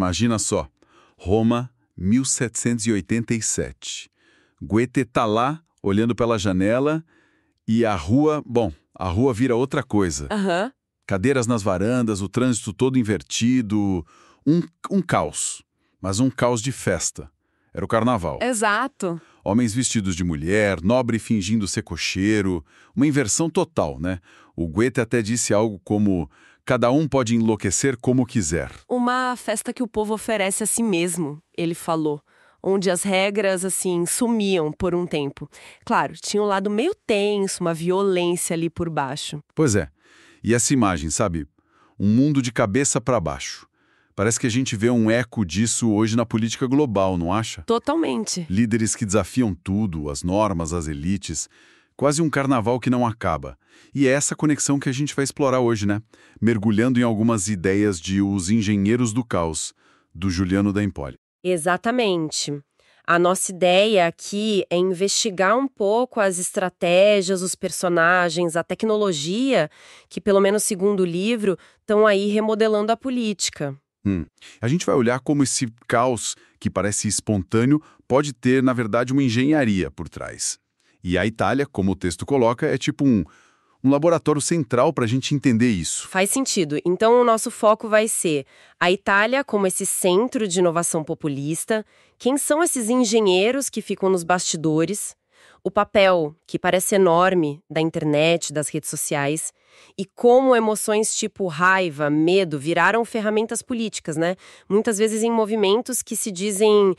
Imagina só, Roma, 1787. Goethe tá lá, olhando pela janela, e a rua vira outra coisa. Aham. Cadeiras nas varandas, o trânsito todo invertido, um caos, mas um caos de festa. Era o carnaval. Exato. Homens vestidos de mulher, nobre fingindo ser cocheiro, uma inversão total, né? O Goethe até disse algo como: cada um pode enlouquecer como quiser. Uma festa que o povo oferece a si mesmo, ele falou. Onde as regras, assim, sumiam por um tempo. Claro, tinha um lado meio tenso, uma violência ali por baixo. Pois é. E essa imagem, sabe? Um mundo de cabeça para baixo. Parece que a gente vê um eco disso hoje na política global, não acha? Totalmente. Líderes que desafiam tudo, as normas, as elites. Quase um carnaval que não acaba. E é essa conexão que a gente vai explorar hoje, né? Mergulhando em algumas ideias de Os Engenheiros do Caos, do Juliano da Empoli. Exatamente. A nossa ideia aqui é investigar um pouco as estratégias, os personagens, a tecnologia, que, pelo menos segundo o livro, estão aí remodelando a política. A gente vai olhar como esse caos, que parece espontâneo, pode ter, na verdade, uma engenharia por trás. E a Itália, como o texto coloca, é tipo um laboratório central para a gente entender isso. Faz sentido. Então, o nosso foco vai ser a Itália como esse centro de inovação populista, quem são esses engenheiros que ficam nos bastidores, o papel, que parece enorme, da internet, das redes sociais, e como emoções tipo raiva, medo, viraram ferramentas políticas, né? Muitas vezes em movimentos que se dizem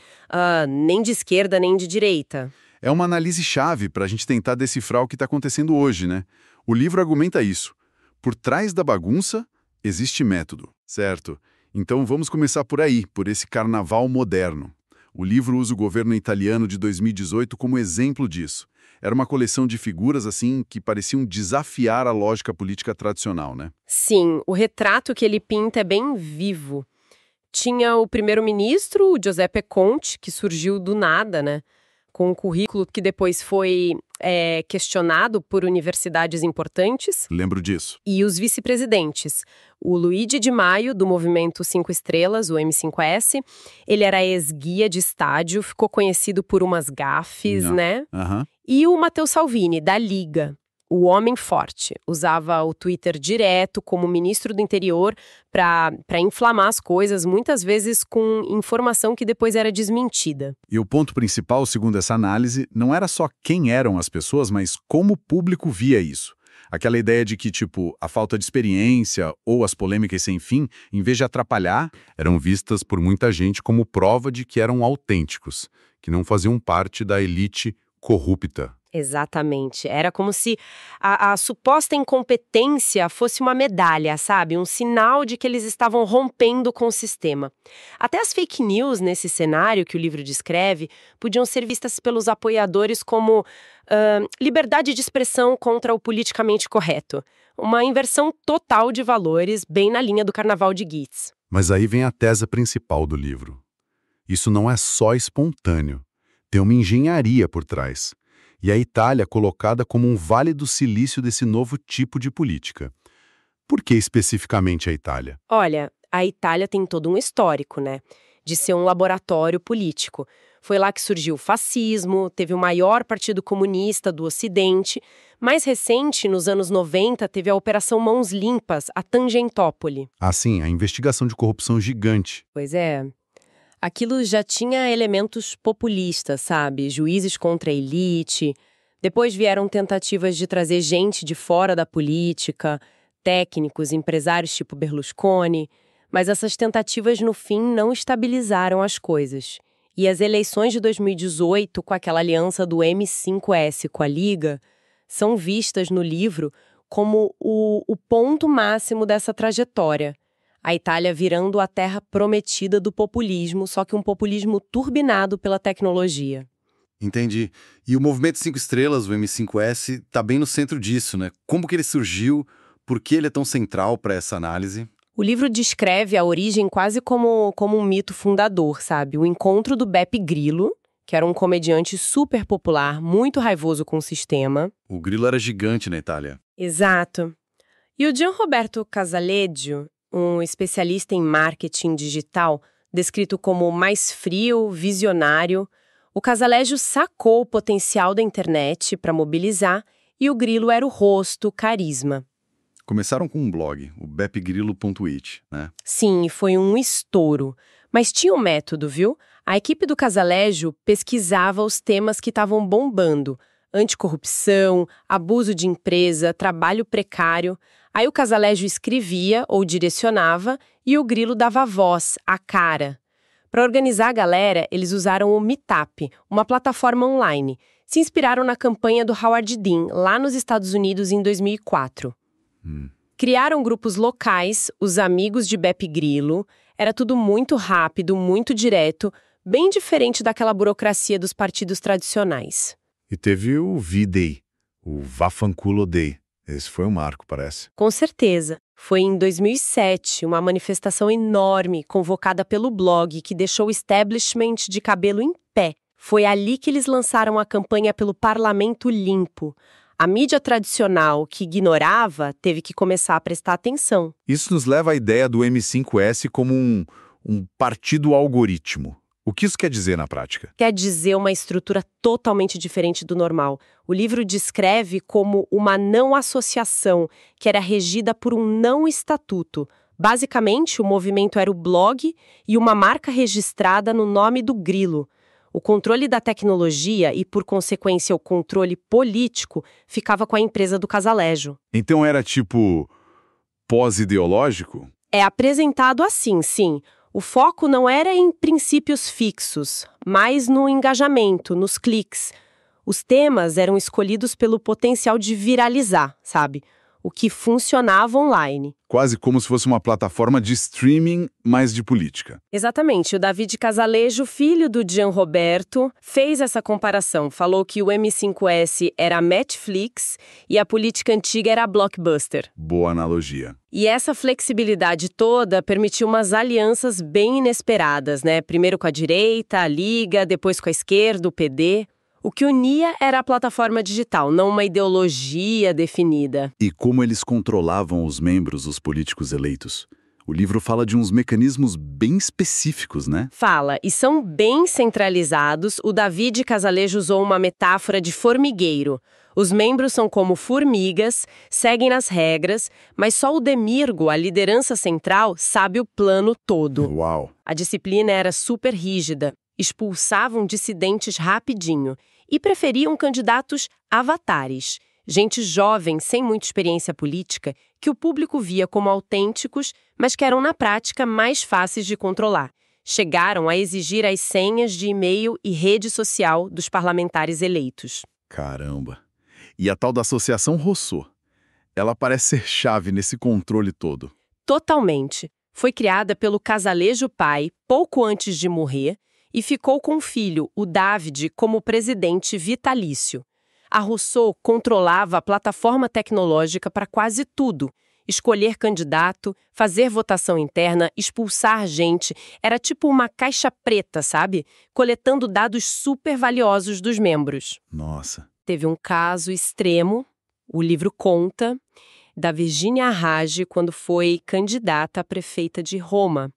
nem de esquerda nem de direita. É uma análise-chave para a gente tentar decifrar o que está acontecendo hoje, né? O livro argumenta isso. Por trás da bagunça, existe método, certo? Então vamos começar por aí, por esse carnaval moderno. O livro usa o governo italiano de 2018 como exemplo disso. Era uma coleção de figuras, assim, que pareciam desafiar a lógica política tradicional, né? Sim, o retrato que ele pinta é bem vivo. Tinha o primeiro-ministro, o Giuseppe Conte, que surgiu do nada, né? Com um currículo que depois foi questionado por universidades importantes. Lembro disso. E os vice-presidentes. O Luigi Di Maio, do Movimento 5 Estrelas, o M5S. Ele era ex-guia de estádio, ficou conhecido por umas gafes, né? Aham. E o Matteo Salvini, da Liga. O homem forte, usava o Twitter direto como ministro do interior para inflamar as coisas, muitas vezes com informação que depois era desmentida. E o ponto principal, segundo essa análise, não era só quem eram as pessoas, mas como o público via isso. Aquela ideia de que, tipo, a falta de experiência ou as polêmicas sem fim, em vez de atrapalhar, eram vistas por muita gente como prova de que eram autênticos, que não faziam parte da elite corrupta. Exatamente. Era como se a suposta incompetência fosse uma medalha, sabe? Um sinal de que eles estavam rompendo com o sistema. Até as fake news nesse cenário que o livro descreve podiam ser vistas pelos apoiadores como liberdade de expressão contra o politicamente correto. Uma inversão total de valores, bem na linha do Carnaval de Gitz. Mas aí vem a tese principal do livro. Isso não é só espontâneo. Tem uma engenharia por trás. E a Itália colocada como um vale do silício desse novo tipo de política. Por que especificamente a Itália? Olha, a Itália tem todo um histórico, né? De ser um laboratório político. Foi lá que surgiu o fascismo, teve o maior partido comunista do Ocidente. Mais recente, nos anos 90, teve a Operação Mãos Limpas, a Tangentopoli. Ah, sim, a investigação de corrupção gigante. Pois é. Aquilo já tinha elementos populistas, sabe? Juízes contra a elite. Depois vieram tentativas de trazer gente de fora da política, técnicos, empresários tipo Berlusconi. Mas essas tentativas, no fim, não estabilizaram as coisas. E as eleições de 2018, com aquela aliança do M5S com a Liga, são vistas no livro como o ponto máximo dessa trajetória. A Itália virando a terra prometida do populismo, só que um populismo turbinado pela tecnologia. Entendi. E o Movimento 5 Estrelas, o M5S, está bem no centro disso, né? Como que ele surgiu? Por que ele é tão central para essa análise? O livro descreve a origem quase como um mito fundador, sabe? O encontro do Beppe Grillo, que era um comediante super popular, muito raivoso com o sistema. O Grillo era gigante na Itália. Exato. E o Gianroberto Casaleggio, um especialista em marketing digital, descrito como mais frio, visionário. O Casaleggio sacou o potencial da internet para mobilizar e o Grilo era o rosto, o carisma. Começaram com um blog, o bepgrilo.it, né? Sim, foi um estouro. Mas tinha um método, viu? A equipe do Casaleggio pesquisava os temas que estavam bombando. Anticorrupção, abuso de empresa, trabalho precário. Aí o Casaleggio escrevia ou direcionava e o Grilo dava voz, a cara. Para organizar a galera, eles usaram o Meetup, uma plataforma online. Se inspiraram na campanha do Howard Dean, lá nos Estados Unidos em 2004. Criaram grupos locais, os amigos de Beppe Grillo. Era tudo muito rápido, muito direto, bem diferente daquela burocracia dos partidos tradicionais. E teve o V-Day, o Vafanculo Day. Esse foi um marco, parece. Com certeza. Foi em 2007, uma manifestação enorme, convocada pelo blog, que deixou o establishment de cabelo em pé. Foi ali que eles lançaram a campanha pelo Parlamento Limpo. A mídia tradicional, que ignorava, teve que começar a prestar atenção. Isso nos leva à ideia do M5S como um partido algoritmo. O que isso quer dizer na prática? Quer dizer uma estrutura totalmente diferente do normal. O livro descreve como uma não-associação, que era regida por um não-estatuto. Basicamente, o movimento era o blog e uma marca registrada no nome do Grilo. O controle da tecnologia e, por consequência, o controle político ficava com a empresa do Casaleggio. Então era tipo pós-ideológico? É apresentado assim, sim. O foco não era em princípios fixos, mas no engajamento, nos cliques. Os temas eram escolhidos pelo potencial de viralizar, sabe? O que funcionava online. Quase como se fosse uma plataforma de streaming, mas de política. Exatamente. O David Casaleggio, filho do Gian Roberto, fez essa comparação. Falou que o M5S era a Netflix e a política antiga era a Blockbuster. Boa analogia. E essa flexibilidade toda permitiu umas alianças bem inesperadas, né? Primeiro com a direita, a Liga, depois com a esquerda, o PD. O que unia era a plataforma digital, não uma ideologia definida. E como eles controlavam os membros, os políticos eleitos? O livro fala de uns mecanismos bem específicos, né? Fala, e são bem centralizados. O David Casaleggio usou uma metáfora de formigueiro. Os membros são como formigas, seguem nas regras, mas só o Demirgo, a liderança central, sabe o plano todo. Uau! A disciplina era super rígida, expulsavam dissidentes rapidinho e preferiam candidatos avatares, gente jovem sem muita experiência política, que o público via como autênticos, mas que eram na prática mais fáceis de controlar. Chegaram a exigir as senhas de e-mail e rede social dos parlamentares eleitos. Caramba! E a tal da Associação Rousseau, ela parece ser chave nesse controle todo. Totalmente. Foi criada pelo Casaleggio pai, pouco antes de morrer, e ficou com o filho, o David, como presidente vitalício. A Rousseau controlava a plataforma tecnológica para quase tudo. Escolher candidato, fazer votação interna, expulsar gente. Era tipo uma caixa preta, sabe? Coletando dados super valiosos dos membros. Nossa. Teve um caso extremo, o livro conta, da Virginia Raggi quando foi candidata a prefeita de Roma.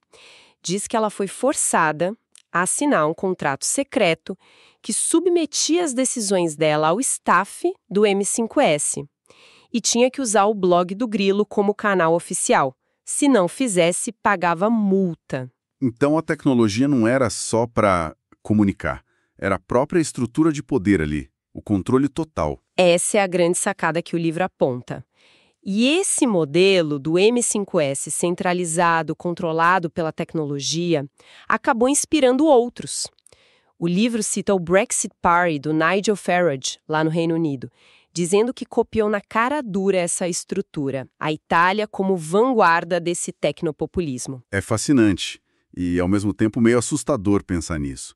Diz que ela foi forçada a assinar um contrato secreto que submetia as decisões dela ao staff do M5S e tinha que usar o blog do Grilo como canal oficial. Se não fizesse, pagava multa. Então a tecnologia não era só para comunicar, era a própria estrutura de poder ali, o controle total. Essa é a grande sacada que o livro aponta. E esse modelo do M5S centralizado, controlado pela tecnologia, acabou inspirando outros. O livro cita o Brexit Party, do Nigel Farage, lá no Reino Unido, dizendo que copiou na cara dura essa estrutura, a Itália como vanguarda desse tecnopopulismo. É fascinante e, ao mesmo tempo, meio assustador pensar nisso.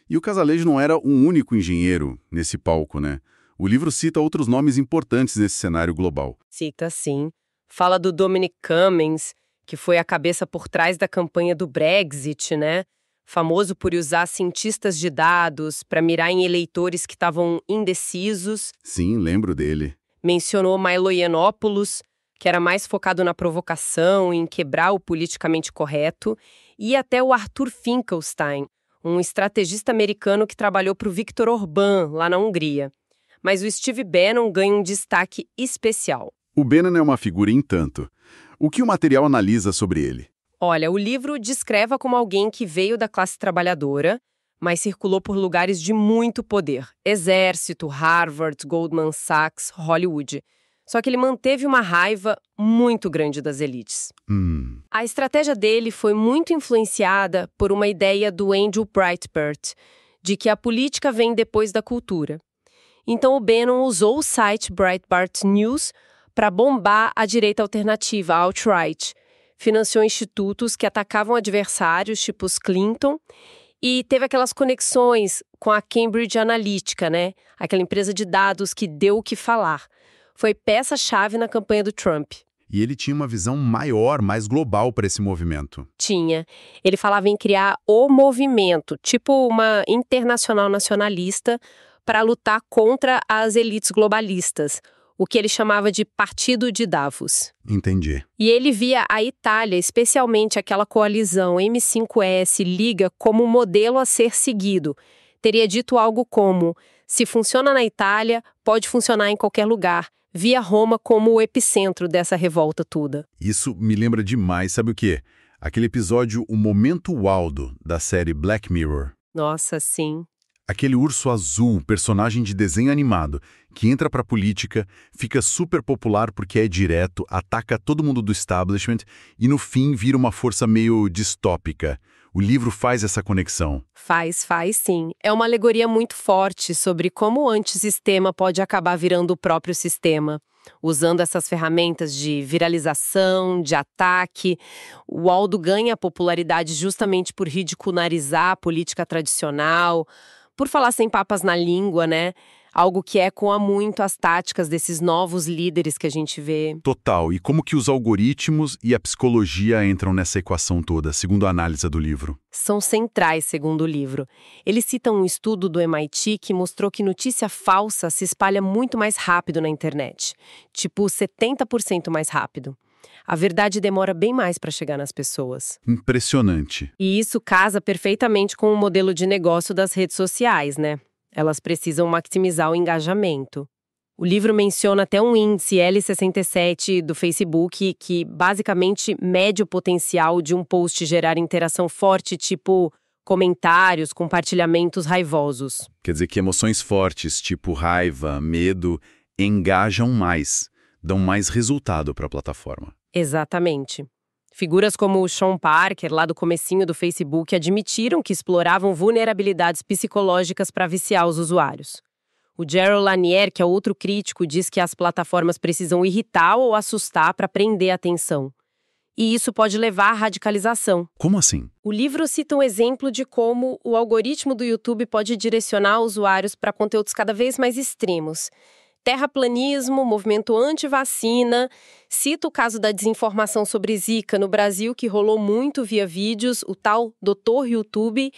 E o Casaleggio não era um único engenheiro nesse palco, né? O livro cita outros nomes importantes nesse cenário global. Cita, sim. Fala do Dominic Cummings, que foi a cabeça por trás da campanha do Brexit, né? Famoso por usar cientistas de dados para mirar em eleitores que estavam indecisos. Sim, lembro dele. Mencionou Milo Yiannopoulos, que era mais focado na provocação, em quebrar o politicamente correto, e até o Arthur Finkelstein, um estrategista americano que trabalhou para o Viktor Orbán, lá na Hungria. Mas o Steve Bannon ganha um destaque especial. O Bannon é uma figura em tanto. O que o material analisa sobre ele? Olha, o livro descreve como alguém que veio da classe trabalhadora, mas circulou por lugares de muito poder. Exército, Harvard, Goldman Sachs, Hollywood. Só que ele manteve uma raiva muito grande das elites. A estratégia dele foi muito influenciada por uma ideia do Andrew Breitbart, de que a política vem depois da cultura. Então o Bannon usou o site Breitbart News para bombar a direita alternativa, a alt-right. Financiou institutos que atacavam adversários, tipo os Clinton, e teve aquelas conexões com a Cambridge Analytica, né? Aquela empresa de dados que deu o que falar. Foi peça-chave na campanha do Trump. E ele tinha uma visão maior, mais global para esse movimento. Tinha. Ele falava em criar o movimento, tipo uma internacional nacionalista, para lutar contra as elites globalistas, o que ele chamava de Partido de Davos. Entendi. E ele via a Itália, especialmente aquela coalizão M5S, Liga, como um modelo a ser seguido. Teria dito algo como: se funciona na Itália, pode funcionar em qualquer lugar. Via Roma como o epicentro dessa revolta toda. Isso me lembra demais, sabe o quê? Aquele episódio O Momento Waldo, da série Black Mirror. Nossa, sim. Aquele urso azul, personagem de desenho animado, que entra pra política, fica super popular porque é direto, ataca todo mundo do establishment e no fim vira uma força meio distópica. O livro faz essa conexão. Faz sim. É uma alegoria muito forte sobre como o antissistema pode acabar virando o próprio sistema. Usando essas ferramentas de viralização, de ataque, o Waldo ganha popularidade justamente por ridicularizar a política tradicional, por falar sem papas na língua, né? Algo que ecoa muito as táticas desses novos líderes que a gente vê. Total. E como que os algoritmos e a psicologia entram nessa equação toda, segundo a análise do livro? São centrais, segundo o livro. Ele cita um estudo do MIT que mostrou que notícia falsa se espalha muito mais rápido na internet. Tipo, 70% mais rápido. A verdade demora bem mais para chegar nas pessoas. Impressionante. E isso casa perfeitamente com o modelo de negócio das redes sociais, né? Elas precisam maximizar o engajamento. O livro menciona até um índice L67 do Facebook que basicamente mede o potencial de um post gerar interação forte, tipo comentários, compartilhamentos raivosos. Quer dizer que emoções fortes, tipo raiva, medo, engajam mais, dão mais resultado para a plataforma. Exatamente. Figuras como o Sean Parker, lá do comecinho do Facebook, admitiram que exploravam vulnerabilidades psicológicas para viciar os usuários. O Gerald Lanier, que é outro crítico, diz que as plataformas precisam irritar ou assustar para prender a atenção. E isso pode levar à radicalização. Como assim? O livro cita um exemplo de como o algoritmo do YouTube pode direcionar usuários para conteúdos cada vez mais extremos. Terraplanismo, movimento anti-vacina, cita o caso da desinformação sobre Zika no Brasil, que rolou muito via vídeos, o tal Doutor YouTube,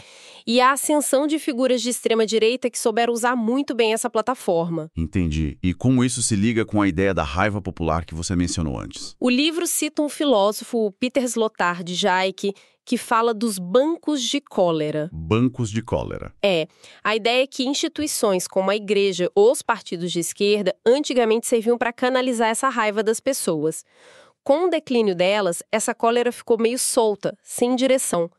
e a ascensão de figuras de extrema-direita que souberam usar muito bem essa plataforma. Entendi. E como isso se liga com a ideia da raiva popular que você mencionou antes? O livro cita um filósofo, Peter Slotard de Jaik, que fala dos bancos de cólera. Bancos de cólera. A ideia é que instituições como a igreja ou os partidos de esquerda antigamente serviam para canalizar essa raiva das pessoas. Com o declínio delas, essa cólera ficou meio solta, sem direção.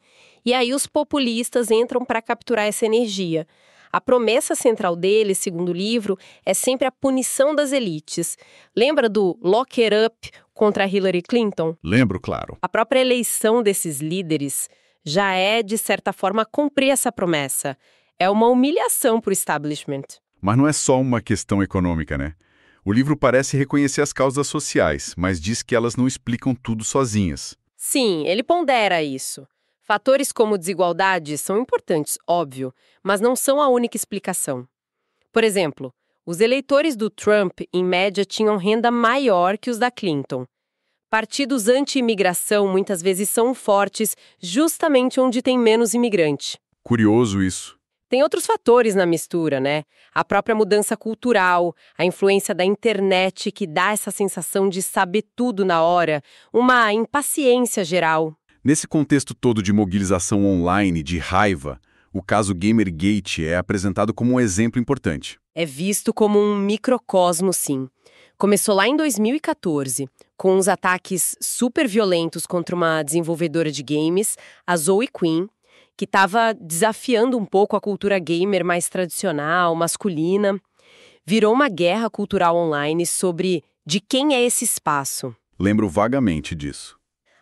E aí os populistas entram para capturar essa energia. A promessa central deles, segundo o livro, é sempre a punição das elites. Lembra do Lock It Up contra Hillary Clinton? Lembro, claro. A própria eleição desses líderes já é, de certa forma, cumprir essa promessa. É uma humilhação para o establishment. Mas não é só uma questão econômica, né? O livro parece reconhecer as causas sociais, mas diz que elas não explicam tudo sozinhas. Sim, ele pondera isso. Fatores como desigualdade são importantes, óbvio, mas não são a única explicação. Por exemplo, os eleitores do Trump, em média, tinham renda maior que os da Clinton. Partidos anti-imigração muitas vezes são fortes justamente onde tem menos imigrante. Curioso isso. Tem outros fatores na mistura, né? A própria mudança cultural, a influência da internet que dá essa sensação de saber tudo na hora, uma impaciência geral. Nesse contexto todo de mobilização online, de raiva, o caso Gamergate é apresentado como um exemplo importante. É visto como um microcosmo, sim. Começou lá em 2014, com uns ataques super violentos contra uma desenvolvedora de games, a Zoe Quinn, que estava desafiando um pouco a cultura gamer mais tradicional, masculina. Virou uma guerra cultural online sobre de quem é esse espaço. Lembro vagamente disso.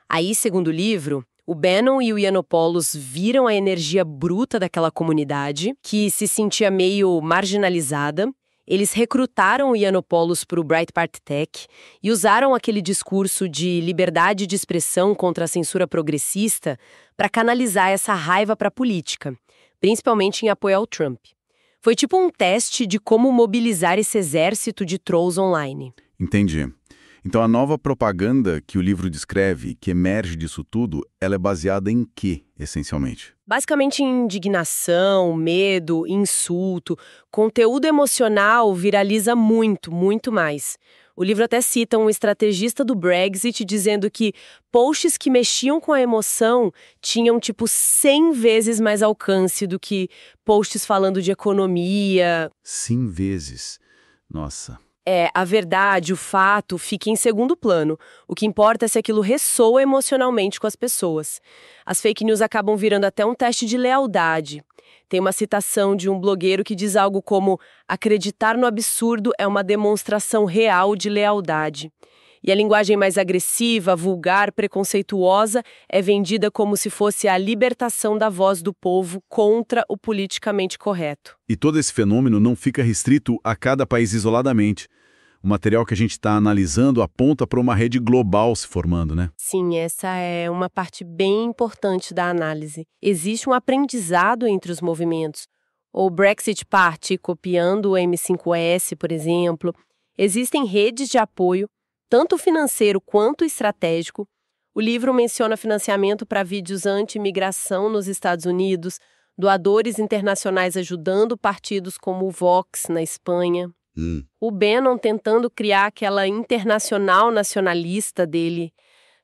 Aí, segundo o livro, o Bannon e o Yiannopoulos viram a energia bruta daquela comunidade, que se sentia meio marginalizada. Eles recrutaram o Yiannopoulos para o Breitbart Tech e usaram aquele discurso de liberdade de expressão contra a censura progressista para canalizar essa raiva para a política, principalmente em apoio ao Trump. Foi tipo um teste de como mobilizar esse exército de trolls online. Entendi. Então a nova propaganda que o livro descreve, que emerge disso tudo, ela é baseada em quê, essencialmente? Basicamente em indignação, medo, insulto. Conteúdo emocional viraliza muito, muito mais. O livro até cita um estrategista do Brexit dizendo que posts que mexiam com a emoção tinham, 100 vezes mais alcance do que posts falando de economia. 100 vezes. Nossa. A verdade, o fato, fica em segundo plano. O que importa é se aquilo ressoa emocionalmente com as pessoas. As fake news acabam virando até um teste de lealdade. Tem uma citação de um blogueiro que diz algo como: acreditar no absurdo é uma demonstração real de lealdade. E a linguagem mais agressiva, vulgar, preconceituosa é vendida como se fosse a libertação da voz do povo contra o politicamente correto. E todo esse fenômeno não fica restrito a cada país isoladamente. O material que a gente está analisando aponta para uma rede global se formando, né? Sim, essa é uma parte bem importante da análise. Existe um aprendizado entre os movimentos. O Brexit Party, copiando o M5S, por exemplo. Existem redes de apoio, tanto financeiro quanto estratégico. O livro menciona financiamento para vídeos anti-imigração nos Estados Unidos, doadores internacionais ajudando partidos como o Vox, na Espanha. O Bannon tentando criar aquela internacional nacionalista dele,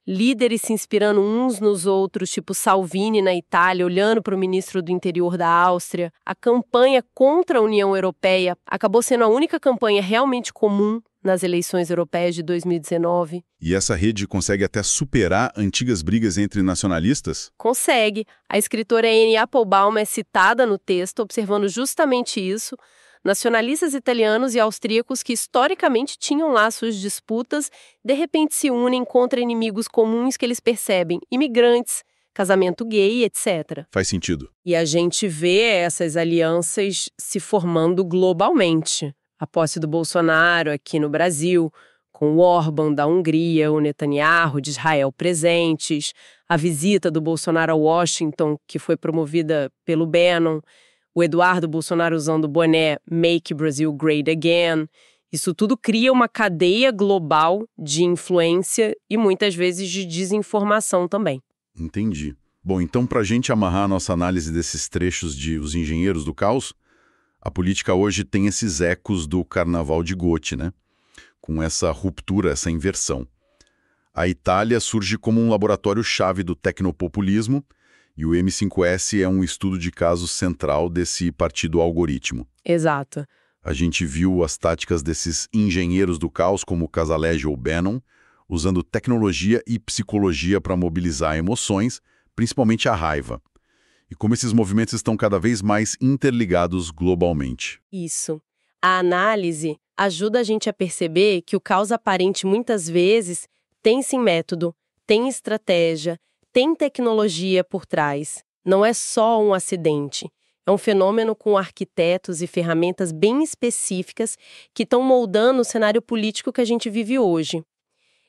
líderes se inspirando uns nos outros, tipo Salvini na Itália, olhando para o ministro do interior da Áustria. A campanha contra a União Europeia acabou sendo a única campanha realmente comum nas eleições europeias de 2019. E essa rede consegue até superar antigas brigas entre nacionalistas? Consegue. A escritora Anne Applebaum é citada no texto, observando justamente isso. Nacionalistas italianos e austríacos que historicamente tinham lá suas disputas, de repente se unem contra inimigos comuns que eles percebem: imigrantes, casamento gay, etc. Faz sentido. E a gente vê essas alianças se formando globalmente. A posse do Bolsonaro aqui no Brasil, com o Orbán da Hungria, o Netanyahu de Israel presentes, a visita do Bolsonaro a Washington, que foi promovida pelo Bannon, o Eduardo Bolsonaro usando o boné Make Brazil Great Again. Isso tudo cria uma cadeia global de influência e muitas vezes de desinformação também. Entendi. Bom, então para a gente amarrar a nossa análise desses trechos de Os Engenheiros do Caos, a política hoje tem esses ecos do Carnaval de Gotti, né? Com essa ruptura, essa inversão. A Itália surge como um laboratório-chave do tecnopopulismo, e o M5S é um estudo de caso central desse partido algoritmo. Exato. A gente viu as táticas desses engenheiros do caos, como Casaleggio ou Bannon, usando tecnologia e psicologia para mobilizar emoções, principalmente a raiva. E como esses movimentos estão cada vez mais interligados globalmente. Isso. A análise ajuda a gente a perceber que o caos aparente muitas vezes tem sim método, tem estratégia, tem tecnologia por trás. Não é só um acidente. É um fenômeno com arquitetos e ferramentas bem específicas que estão moldando o cenário político que a gente vive hoje.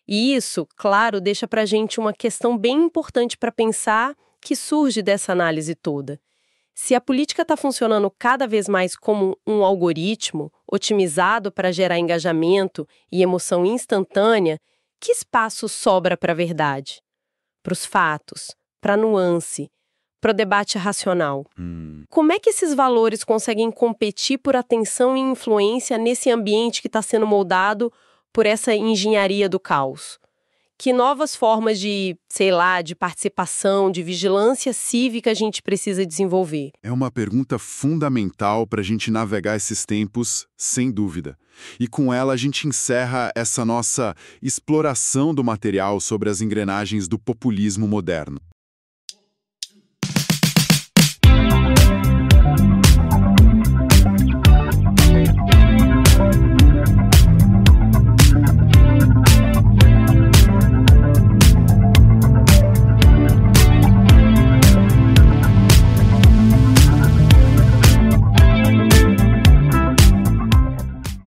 E isso, claro, deixa para a gente uma questão bem importante para pensar que surge dessa análise toda. Se a política está funcionando cada vez mais como um algoritmo, otimizado para gerar engajamento e emoção instantânea, que espaço sobra para a verdade? Para os fatos, para a nuance, para o debate racional. Como é que esses valores conseguem competir por atenção e influência nesse ambiente que está sendo moldado por essa engenharia do caos? Que novas formas de, sei lá, de participação, de vigilância cívica a gente precisa desenvolver? É uma pergunta fundamental para a gente navegar esses tempos, sem dúvida. E com ela a gente encerra essa nossa exploração do material sobre as engrenagens do populismo moderno.